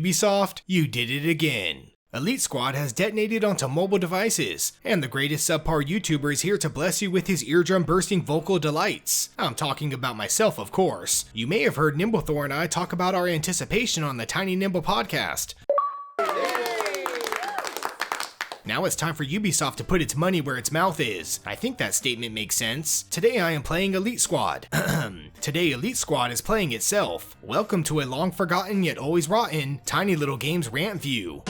Ubisoft, you did it again. Elite Squad has detonated onto mobile devices, and the greatest subpar YouTuber is here to bless you with his eardrum-bursting vocal delights. I'm talking about myself, of course. You may have heard Nimblethor and I talk about our anticipation on the Tiny Nimble podcast. Now it's time for Ubisoft to put its money where its mouth is. I think that statement makes sense. Today I am playing Elite Squad. Today Elite Squad is playing itself. Welcome to a long forgotten yet always rotten Tiny Little Games Rantview.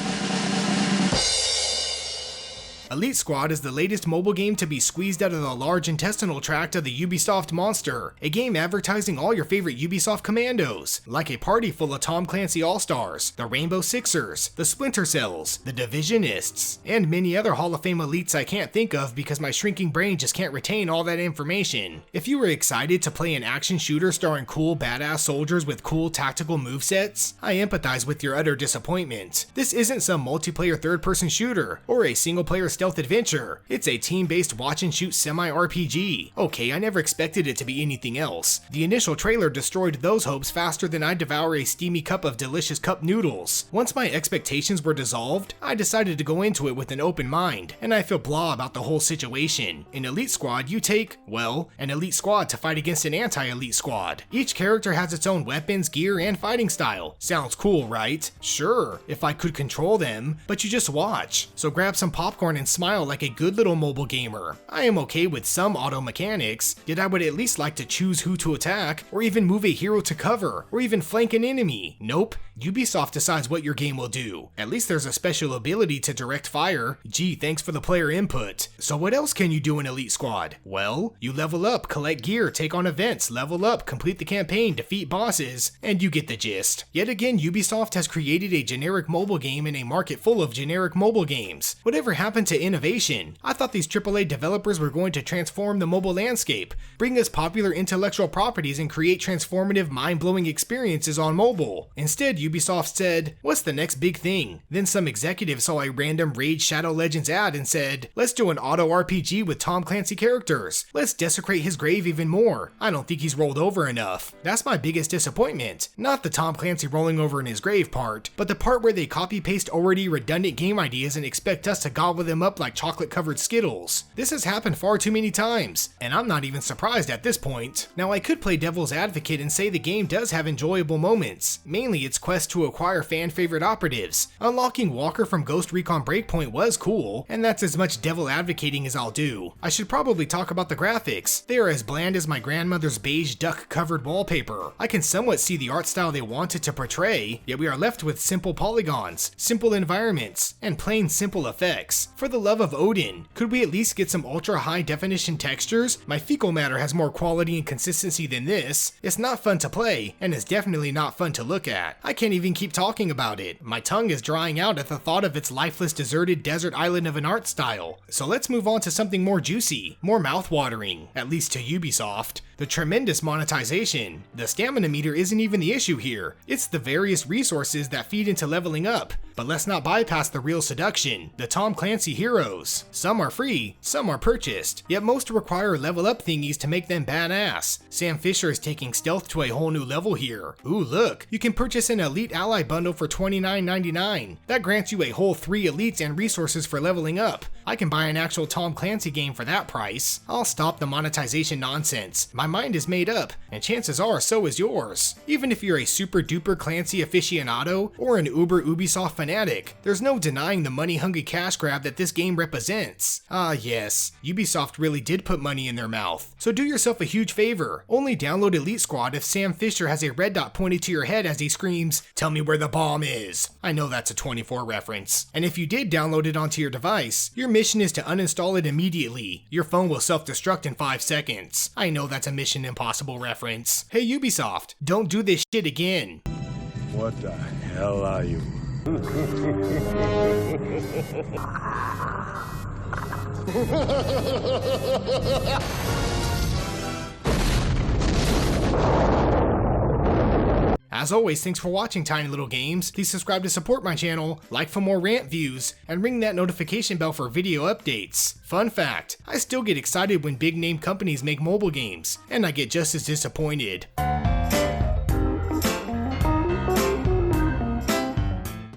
Elite Squad is the latest mobile game to be squeezed out of the large intestinal tract of the Ubisoft monster, a game advertising all your favorite Ubisoft commandos, like a party full of Tom Clancy All-Stars, the Rainbow Sixers, the Splinter Cells, the Divisionists, and many other Hall of Fame elites I can't think of because my shrinking brain just can't retain all that information. If you were excited to play an action shooter starring cool badass soldiers with cool tactical movesets, I empathize with your utter disappointment. This isn't some multiplayer third-person shooter, or a single-player stealth adventure. It's a team-based watch-and-shoot semi-RPG. Okay, I never expected it to be anything else. The initial trailer destroyed those hopes faster than I'd devour a steamy cup of delicious cup noodles. Once my expectations were dissolved, I decided to go into it with an open mind, and I feel blah about the whole situation. In Elite Squad, you take, well, an elite squad to fight against an anti-elite squad. Each character has its own weapons, gear, and fighting style. Sounds cool, right? Sure, if I could control them, but you just watch. So grab some popcorn and smile like a good little mobile gamer. I am okay with some auto mechanics, yet I would at least like to choose who to attack, or even move a hero to cover, or even flank an enemy. Nope, Ubisoft decides what your game will do. At least there's a special ability to direct fire. Gee, thanks for the player input. So what else can you do in Elite Squad? Well, you level up, collect gear, take on events, level up, complete the campaign, defeat bosses, and you get the gist. Yet again, Ubisoft has created a generic mobile game in a market full of generic mobile games. Whatever happened to innovation? I thought these AAA developers were going to transform the mobile landscape, bring us popular intellectual properties and create transformative, mind-blowing experiences on mobile. Instead, Ubisoft said, what's the next big thing? Then some executive saw a random Raid Shadow Legends ad and said, let's do an auto RPG with Tom Clancy characters. Let's desecrate his grave even more. I don't think he's rolled over enough. That's my biggest disappointment. Not the Tom Clancy rolling over in his grave part, but the part where they copy-paste already redundant game ideas and expect us to gobble them up like chocolate-covered Skittles. This has happened far too many times, and I'm not even surprised at this point. Now I could play devil's advocate and say the game does have enjoyable moments, mainly its quest to acquire fan-favorite operatives. Unlocking Walker from Ghost Recon Breakpoint was cool, and that's as much devil advocating as I'll do. I should probably talk about the graphics. They are as bland as my grandmother's beige duck-covered wallpaper. I can somewhat see the art style they wanted to portray, yet we are left with simple polygons, simple environments, and plain simple effects. For the love of Odin, could we at least get some ultra high definition textures? My fecal matter has more quality and consistency than this. It's not fun to play, and it's definitely not fun to look at. I can't even keep talking about it. My tongue is drying out at the thought of its lifeless deserted desert island of an art style. So let's move on to something more juicy, more mouth-watering, at least to Ubisoft. The tremendous monetization. The stamina meter isn't even the issue here. It's the various resources that feed into leveling up. But let's not bypass the real seduction, the Tom Clancy heroes. Some are free, some are purchased, yet most require level up thingies to make them badass. Sam Fisher is taking stealth to a whole new level here. Ooh look, you can purchase an Elite Ally bundle for $29.99. That grants you a whole 3 elites and resources for leveling up. I can buy an actual Tom Clancy game for that price. I'll stop the monetization nonsense. My mind is made up, and chances are so is yours. Even if you're a super duper Clancy aficionado or an uber Ubisoft fanatic, there's no denying the money-hungry cash grab that this game represents. Ah yes, Ubisoft really did put money in their mouth. So do yourself a huge favor. Only download Elite Squad if Sam Fisher has a red dot pointed to your head as he screams, "Tell me where the bomb is." I know that's a 24 reference. And if you did download it onto your device, your mission is to uninstall it immediately. Your phone will self-destruct in 5 seconds. I know that's a Mission Impossible reference. Hey Ubisoft, don't do this shit again. What the hell are you? As always, thanks for watching Tiny Little Games. Please subscribe to support my channel, like for more rant views, and ring that notification bell for video updates. Fun fact, I still get excited when big name companies make mobile games, and I get just as disappointed.